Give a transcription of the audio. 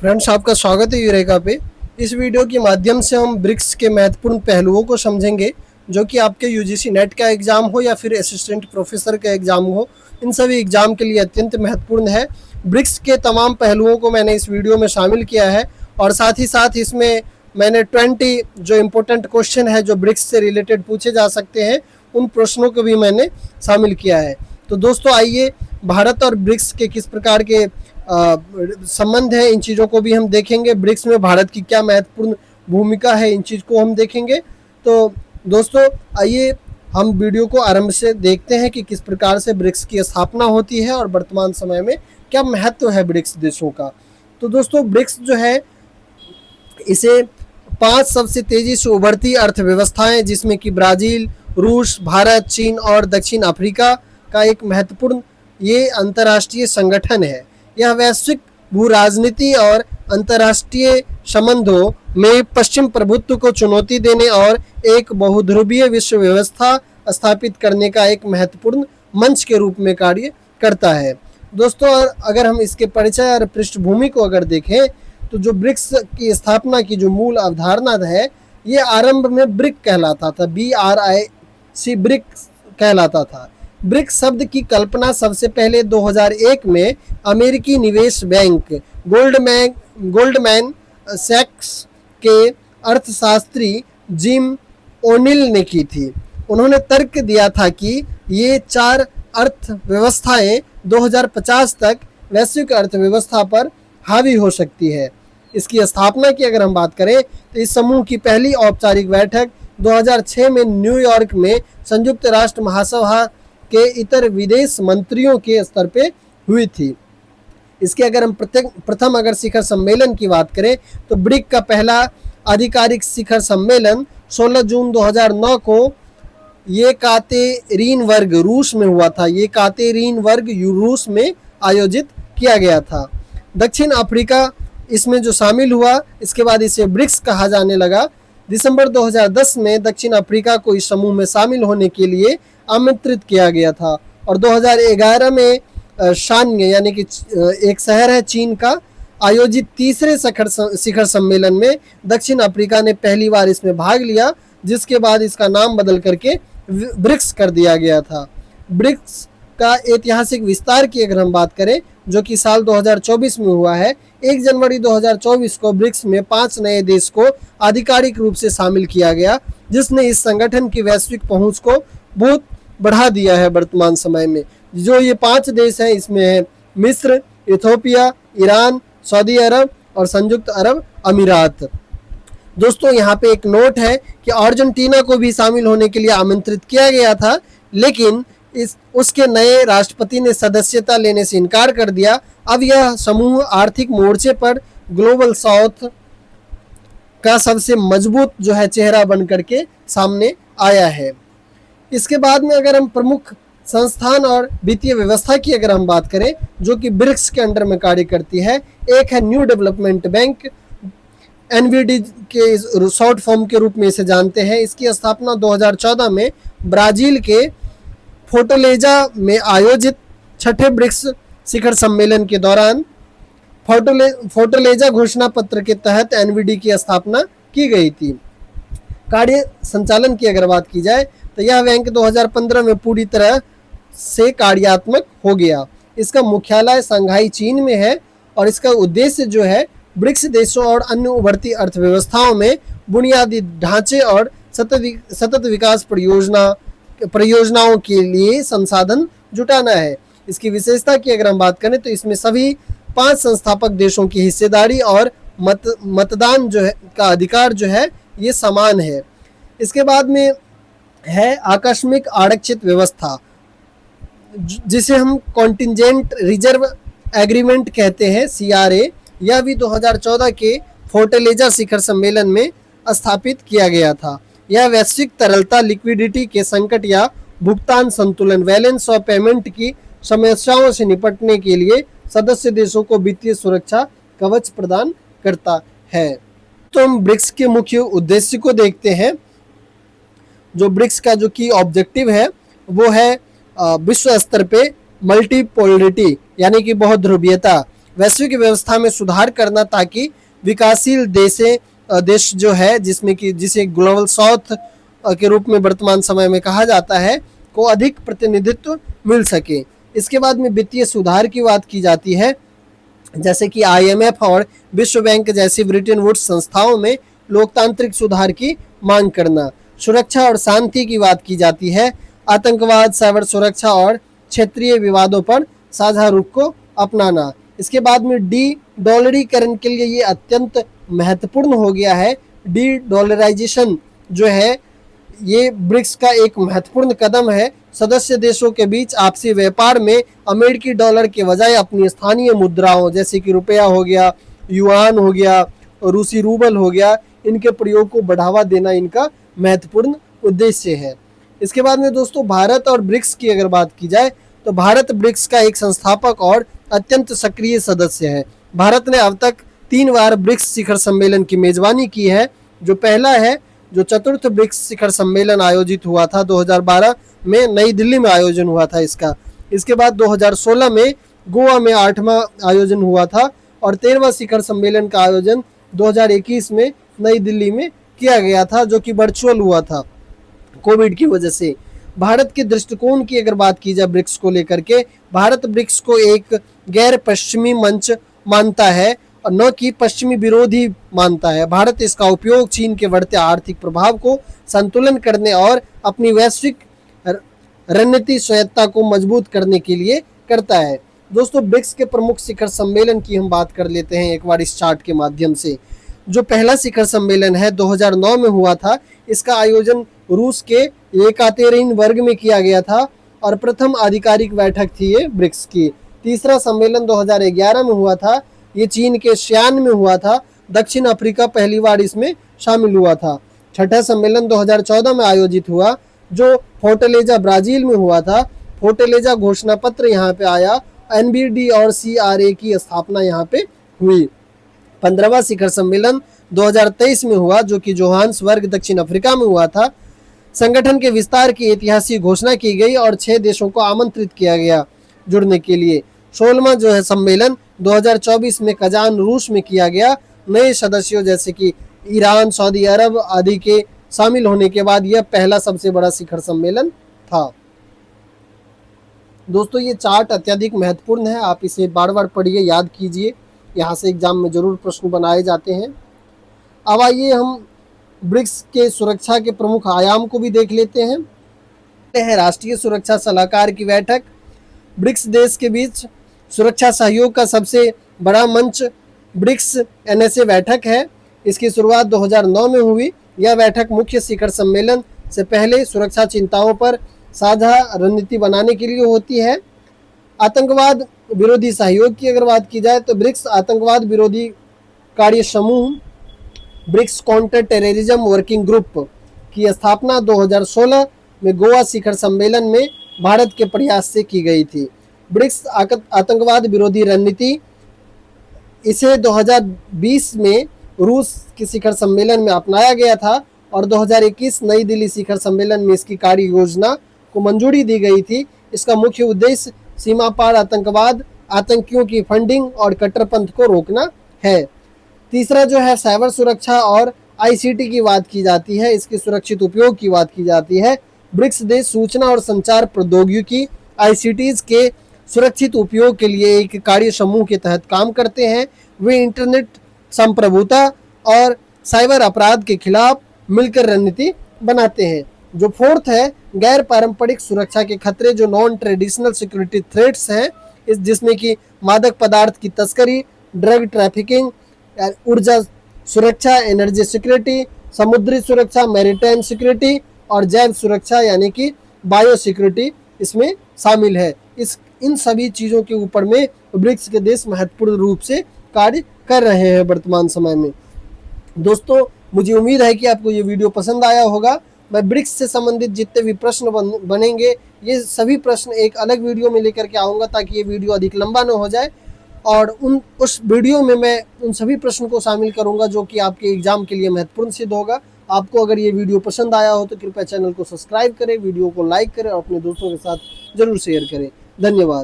Friends, आपका स्वागत है यूरेका पे। इस वीडियो के माध्यम से हम ब्रिक्स के महत्वपूर्ण पहलुओं को समझेंगे, जो कि आपके यूजीसी नेट का एग्ज़ाम हो या फिर असिस्टेंट प्रोफेसर का एग्ज़ाम हो, इन सभी एग्ज़ाम के लिए अत्यंत महत्वपूर्ण है। ब्रिक्स के तमाम पहलुओं को मैंने इस वीडियो में शामिल किया है और साथ ही साथ इसमें मैंने 20 जो इम्पोर्टेंट क्वेश्चन है जो ब्रिक्स से रिलेटेड पूछे जा सकते हैं, उन प्रश्नों को भी मैंने शामिल किया है। तो दोस्तों, आइए भारत और ब्रिक्स के किस प्रकार के संबंध है, इन चीज़ों को भी हम देखेंगे। ब्रिक्स में भारत की क्या महत्वपूर्ण भूमिका है, इन चीज़ को हम देखेंगे। तो दोस्तों, आइए हम वीडियो को आरंभ से देखते हैं कि किस प्रकार से ब्रिक्स की स्थापना होती है और वर्तमान समय में क्या महत्व है ब्रिक्स देशों का। तो दोस्तों, ब्रिक्स जो है, इसे 5 सबसे तेजी से उभरती अर्थव्यवस्थाएं, जिसमें कि ब्राज़ील, रूस, भारत, चीन और दक्षिण अफ्रीका का एक महत्वपूर्ण ये अंतर्राष्ट्रीय संगठन है। यह वैश्विक भू राजनीति और अंतर्राष्ट्रीय संबंधों में पश्चिम प्रभुत्व को चुनौती देने और एक बहुध्रुवीय विश्व व्यवस्था स्थापित करने का एक महत्वपूर्ण मंच के रूप में कार्य करता है। दोस्तों, अगर हम इसके परिचय और पृष्ठभूमि को अगर देखें, तो जो ब्रिक्स की स्थापना की जो मूल अवधारणा है, ये आरंभ में ब्रिक कहलाता था, BRIC, ब्रिक्स कहलाता था। ब्रिक्स शब्द की कल्पना सबसे पहले 2001 में अमेरिकी निवेश बैंक गोल्डमैन सैक्स के अर्थशास्त्री जिम ओनिल ने की थी। उन्होंने तर्क दिया था कि ये 4 अर्थव्यवस्थाएं 2050 तक वैश्विक अर्थव्यवस्था पर हावी हो सकती है। इसकी स्थापना की अगर हम बात करें, तो इस समूह की पहली औपचारिक बैठक 2006 में न्यूयॉर्क में संयुक्त राष्ट्र महासभा के इतर विदेश मंत्रियों के स्तर पे हुई थी। इसके अगर हम प्रथम अगर शिखर सम्मेलन की बात करें, तो ब्रिक का पहला आधिकारिक शिखर सम्मेलन 16 जून 2009 को येकातेरिनबर्ग रूस में हुआ था। येकातेरिनबर्ग रूस में आयोजित किया गया था। दक्षिण अफ्रीका इसमें जो शामिल हुआ, इसके बाद इसे ब्रिक्स कहा जाने लगा। दिसंबर 2010 में दक्षिण अफ्रीका को इस समूह में शामिल होने के लिए आमंत्रित किया गया था और 2011 में शान्य, यानी कि एक शहर है चीन का, आयोजित तीसरे शिखर सम्मेलन में दक्षिण अफ्रीका ने पहली बार इसमें भाग लिया, जिसके बाद इसका नाम बदल करके ब्रिक्स कर दिया गया था। ब्रिक्स का ऐतिहासिक विस्तार की अगर हम बात करें, जो कि साल 2024 में हुआ है, 1 जनवरी 2024 को ब्रिक्स में 5 नए देश को आधिकारिक रूप से शामिल किया गया, जिसने इस संगठन की वैश्विक पहुंच को बहुत बढ़ा दिया है। वर्तमान समय में जो ये 5 देश हैं, इसमें है मिस्र, इथोपिया, ईरान, सऊदी अरब और संयुक्त अरब अमीरात। दोस्तों, यहाँ पे एक नोट है कि अर्जेंटीना को भी शामिल होने के लिए आमंत्रित किया गया था, लेकिन उसके नए राष्ट्रपति ने सदस्यता लेने से इनकार कर दिया। अब यह समूह आर्थिक मोर्चे पर ग्लोबल साउथ का सबसे मजबूत जो है चेहरा बन करके सामने आया है। इसके बाद में अगर हम प्रमुख संस्थान और वित्तीय व्यवस्था की अगर हम बात करें, जो कि ब्रिक्स के अंडर में कार्य करती है, एक है न्यू डेवलपमेंट बैंक, NVD के शॉर्ट फॉर्म के रूप में इसे जानते हैं। इसकी स्थापना 2014 में ब्राज़ील के फोर्टलेजा में आयोजित 6ठे ब्रिक्स शिखर सम्मेलन के दौरान फोर्टलेजा घोषणा पत्र के तहत NVD की स्थापना की गई थी। कार्य संचालन की अगर बात की जाए, तो यह बैंक 2015 में पूरी तरह से कार्यात्मक हो गया। इसका मुख्यालय शंघाई चीन में है और इसका उद्देश्य जो है, ब्रिक्स देशों और अन्य उभरती अर्थव्यवस्थाओं में बुनियादी ढांचे और सतत विकास परियोजनाओं के लिए संसाधन जुटाना है। इसकी विशेषता की अगर हम बात करें, तो इसमें सभी 5 संस्थापक देशों की हिस्सेदारी और मतदान जो है का अधिकार जो है, ये समान है। इसके बाद में है आकस्मिक आरक्षित व्यवस्था, जिसे हम कॉन्टिजेंट रिजर्व एग्रीमेंट कहते हैं, CRA। यह भी 2014 के फोर्टलेजा शिखर सम्मेलन में स्थापित किया गया था। यह वैश्विक तरलता, लिक्विडिटी के संकट या भुगतान संतुलन, बैलेंस ऑफ पेमेंट की समस्याओं से निपटने के लिए सदस्य देशों को वित्तीय सुरक्षा कवच प्रदान करता है। तो हम ब्रिक्स के मुख्य उद्देश्य को देखते हैं। जो ब्रिक्स का जो की ऑब्जेक्टिव है, वो है विश्व स्तर पे मल्टीपोलरिटी, यानी कि बहुत ध्रुवीयता, वैश्विक व्यवस्था में सुधार करना, ताकि विकासशील देश जो है, जिसमें कि जिसे ग्लोबल साउथ के रूप में वर्तमान समय में कहा जाता है, को अधिक प्रतिनिधित्व मिल सके। इसके बाद में वित्तीय सुधार की बात की जाती है, जैसे कि IMF और विश्व बैंक जैसी ब्रिटेन वुड्स संस्थाओं में लोकतांत्रिक सुधार की मांग करना। सुरक्षा और शांति की बात की जाती है, आतंकवाद, साइबर सुरक्षा और क्षेत्रीय विवादों पर साझा रुख को अपनाना। इसके बाद में डी डॉलरीकरण के लिए ये अत्यंत महत्वपूर्ण हो गया है। डी डॉलराइजेशन जो है ये ब्रिक्स का एक महत्वपूर्ण कदम है। सदस्य देशों के बीच आपसी व्यापार में अमेरिकी डॉलर के बजाय अपनी स्थानीय मुद्राओं जैसे कि रुपया हो गया, युआन हो गया, रूसी रूबल हो गया, इनके प्रयोग को बढ़ावा देना इनका महत्वपूर्ण उद्देश्य है। इसके बाद में दोस्तों भारत और ब्रिक्स की अगर बात की जाए तो भारत ब्रिक्स का एक संस्थापक और अत्यंत सक्रिय सदस्य है। भारत ने अब तक 3 बार ब्रिक्स शिखर सम्मेलन की मेजबानी की है। जो पहला है, जो चतुर्थ ब्रिक्स शिखर सम्मेलन आयोजित हुआ था 2012 में, नई दिल्ली में आयोजन हुआ था इसका। इसके बाद 2016 में गोवा में 8वां आयोजन हुआ था और 13वां शिखर सम्मेलन का आयोजन 2021 में नई दिल्ली में किया गया था, जो कि वर्चुअल हुआ था कोविड की वजह से। भारत के दृष्टिकोण की अगर बात की जाए ब्रिक्स को लेकर के, भारत ब्रिक्स को एक गैर पश्चिमी मंच मानता है और न कि पश्चिमी विरोधी मानता है। भारत इसका उपयोग चीन के बढ़ते आर्थिक प्रभाव को संतुलन करने और अपनी वैश्विक रणनीति स्वायत्ता को मजबूत करने के लिए करता है। दोस्तों ब्रिक्स के प्रमुख शिखर सम्मेलन की हम बात कर लेते हैं एक बार इस चार्ट के माध्यम से। जो पहला शिखर सम्मेलन है 2009 में हुआ था, इसका आयोजन रूस के येकातेरिनबर्ग में किया गया था और प्रथम आधिकारिक बैठक थी ये ब्रिक्स की। तीसरा सम्मेलन 2011 में हुआ था, ये चीन के शियान में हुआ था। दक्षिण अफ्रीका पहली बार इसमें शामिल हुआ था। छठा सम्मेलन 2014 में आयोजित हुआ, जो फोर्टलेजा ब्राजील में हुआ था। फोर्टलेजा घोषणा पत्र यहाँ पे आया, NBD और CRA की स्थापना यहाँ पे हुई। 15वां शिखर सम्मेलन 2023 में हुआ, जो कि जोहान्सबर्ग दक्षिण अफ्रीका में हुआ था। संगठन के विस्तार की ऐतिहासिक घोषणा की गई और 6 देशों को आमंत्रित किया गया जुड़ने के लिए। 16वां जो है सम्मेलन 2024 में कजान रूस में किया गया। नए सदस्यों जैसे कि ईरान, सऊदी अरब आदि के शामिल होने के बाद यह पहला सबसे बड़ा शिखर सम्मेलन था। दोस्तों ये चार्ट अत्यधिक महत्वपूर्ण है, आप इसे बार बार पढ़िए, याद कीजिए, यहाँ से एग्जाम में जरूर प्रश्न बनाए जाते हैं। अब आइए हम ब्रिक्स के सुरक्षा के प्रमुख आयाम को भी देख लेते हैं। राष्ट्रीय सुरक्षा सलाहकार की बैठक। ब्रिक्स देश के बीच सुरक्षा सहयोग का सबसे बड़ा मंच ब्रिक्स NSA बैठक है। इसकी शुरुआत 2009 में हुई। यह बैठक मुख्य शिखर सम्मेलन से पहले सुरक्षा चिंताओं पर साझा रणनीति बनाने के लिए होती है। आतंकवाद विरोधी सहयोग की अगर बात की जाए तो ब्रिक्स आतंकवाद विरोधी कार्य समूह BRICS counter terrorism working group की स्थापना 2016 में गोवा शिखर सम्मेलन में भारत के प्रयास से की गई थी। ब्रिक्स आतंकवाद विरोधी रणनीति, इसे 2020 में रूस के शिखर सम्मेलन में अपनाया गया था और 2021 नई दिल्ली शिखर सम्मेलन में इसकी कार्य योजना को मंजूरी दी गई थी। इसका मुख्य उद्देश्य सीमा पार आतंकवाद, आतंकियों की फंडिंग और कट्टरपंथ को रोकना है। तीसरा जो है साइबर सुरक्षा और ICT की बात की जाती है, इसके सुरक्षित उपयोग की बात की जाती है। ब्रिक्स देश सूचना और संचार प्रौद्योगिकी ICTs के सुरक्षित उपयोग के लिए एक कार्य समूह के तहत काम करते हैं। वे इंटरनेट संप्रभुता और साइबर अपराध के खिलाफ मिलकर रणनीति बनाते हैं। जो फोर्थ है गैर पारंपरिक सुरक्षा के खतरे, जो नॉन ट्रेडिशनल सिक्योरिटी थ्रेट्स हैं, इस जिसमें कि मादक पदार्थ की तस्करी, ड्रग ट्रैफिकिंग, ऊर्जा सुरक्षा, एनर्जी सिक्योरिटी, समुद्री सुरक्षा, मैरीटाइम सिक्योरिटी और जैव सुरक्षा यानी कि बायो सिक्योरिटी इसमें शामिल है। इन सभी चीज़ों के ऊपर में ब्रिक्स के देश महत्वपूर्ण रूप से कार्य कर रहे हैं वर्तमान समय में। दोस्तों मुझे उम्मीद है कि आपको ये वीडियो पसंद आया होगा। मैं ब्रिक्स से संबंधित जितने भी प्रश्न बनेंगे ये सभी प्रश्न एक अलग वीडियो में लेकर के आऊँगा, ताकि ये वीडियो अधिक लंबा न हो जाए। और उस वीडियो में मैं उन सभी प्रश्नों को शामिल करूंगा जो कि आपके एग्जाम के लिए महत्वपूर्ण सिद्ध होगा। आपको अगर ये वीडियो पसंद आया हो तो कृपया चैनल को सब्सक्राइब करें, वीडियो को लाइक करें और अपने दोस्तों के साथ जरूर शेयर करें। धन्यवाद।